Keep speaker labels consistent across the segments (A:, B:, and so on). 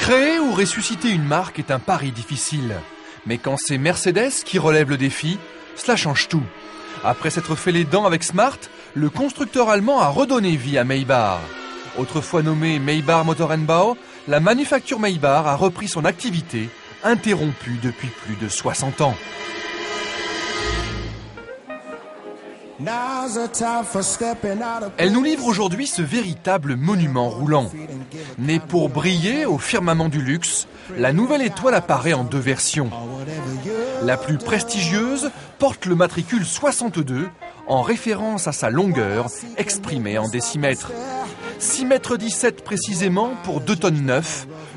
A: Créer ou ressusciter une marque est un pari difficile. Mais quand c'est Mercedes qui relève le défi, cela change tout. Après s'être fait les dents avec Smart, le constructeur allemand a redonné vie à Maybach. Autrefois nommée Maybach Motorenbau, la manufacture Maybach a repris son activité, interrompue depuis plus de 60 ans. Elle nous livre aujourd'hui ce véritable monument roulant. Née pour briller au firmament du luxe, la nouvelle étoile apparaît en deux versions. La plus prestigieuse porte le matricule 62 en référence à sa longueur exprimée en décimètres. 6,17 m précisément pour 2,9 tonnes,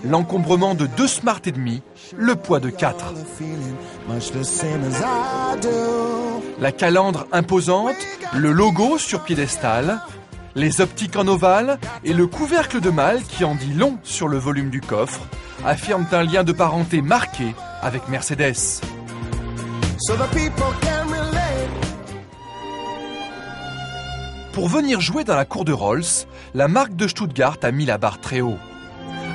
A: l'encombrement de 2 Smart et demi, le poids de 4. La calandre imposante, le logo sur piédestal, les optiques en ovale et le couvercle de malle qui en dit long sur le volume du coffre affirment un lien de parenté marqué avec Mercedes. Pour venir jouer dans la cour de Rolls, la marque de Stuttgart a mis la barre très haut.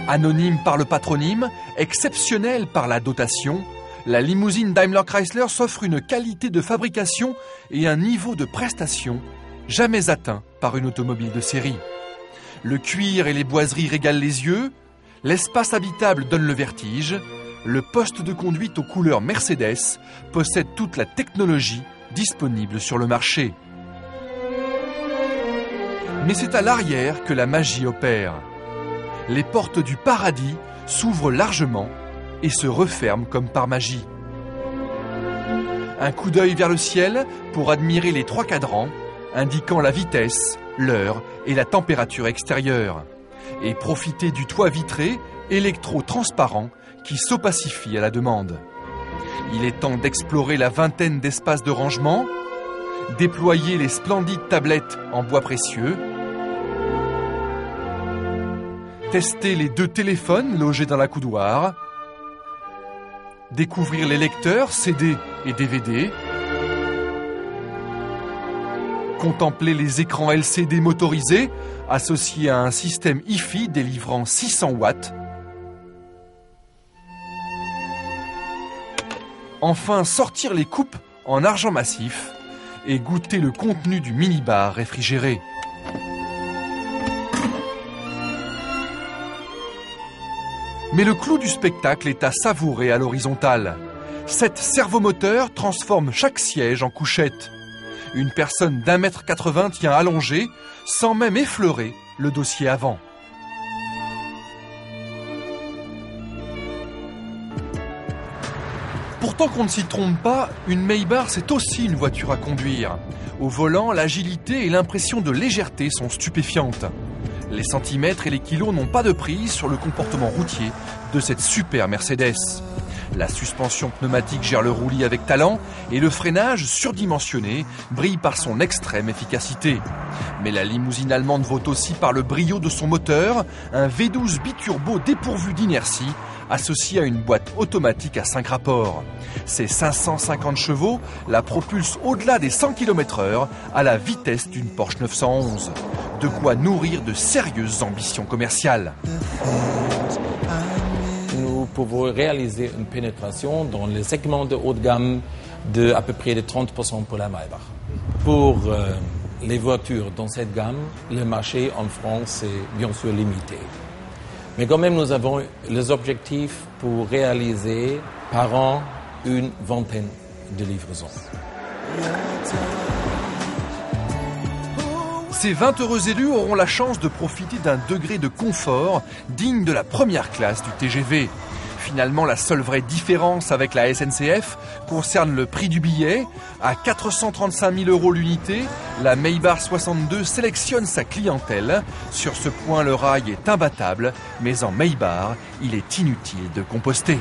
A: Anonyme par le patronyme, exceptionnelle par la dotation, la limousine Daimler Chrysler s'offre une qualité de fabrication et un niveau de prestation jamais atteint par une automobile de série. Le cuir et les boiseries régalent les yeux, l'espace habitable donne le vertige, le poste de conduite aux couleurs Mercedes possède toute la technologie disponible sur le marché. Mais c'est à l'arrière que la magie opère. Les portes du paradis s'ouvrent largement et se referment comme par magie. Un coup d'œil vers le ciel pour admirer les 3 cadrans, indiquant la vitesse, l'heure et la température extérieure. Et profiter du toit vitré, électro-transparent, qui s'opacifie à la demande. Il est temps d'explorer la vingtaine d'espaces de rangement, déployer les splendides tablettes en bois précieux, tester les 2 téléphones logés dans la coudoir, découvrir les lecteurs CD et DVD, contempler les écrans LCD motorisés associés à un système Hi-Fi délivrant 600 watts, enfin sortir les coupes en argent massif et goûter le contenu du minibar réfrigéré. Mais le clou du spectacle est à savourer à l'horizontale. 7 servomoteurs transforment chaque siège en couchette. Une personne d'1,80 m tient allongée, sans même effleurer le dossier avant. Pourtant qu'on ne s'y trompe pas, une Maybach c'est aussi une voiture à conduire. Au volant, l'agilité et l'impression de légèreté sont stupéfiantes. Les centimètres et les kilos n'ont pas de prise sur le comportement routier de cette super Mercedes. La suspension pneumatique gère le roulis avec talent et le freinage surdimensionné brille par son extrême efficacité. Mais la limousine allemande vaut aussi par le brio de son moteur, un V12 biturbo dépourvu d'inertie, associé à une boîte automatique à 5 rapports. Ses 550 chevaux la propulsent au-delà des 100 km/h à la vitesse d'une Porsche 911. De quoi nourrir de sérieuses ambitions commerciales.
B: Nous pouvons réaliser une pénétration dans les segments de haut de gamme de à peu près de 30% pour la Maybach. Pour les voitures dans cette gamme, le marché en France est bien sûr limité. Mais quand même, nous avons les objectifs pour réaliser par an une vingtaine de livraisons.
A: Ces 20 heureux élus auront la chance de profiter d'un degré de confort digne de la première classe du TGV. Finalement, la seule vraie différence avec la SNCF concerne le prix du billet. À 435 000 € l'unité, la Maybach 62 sélectionne sa clientèle. Sur ce point, le rail est imbattable, mais en Maybach, il est inutile de composter.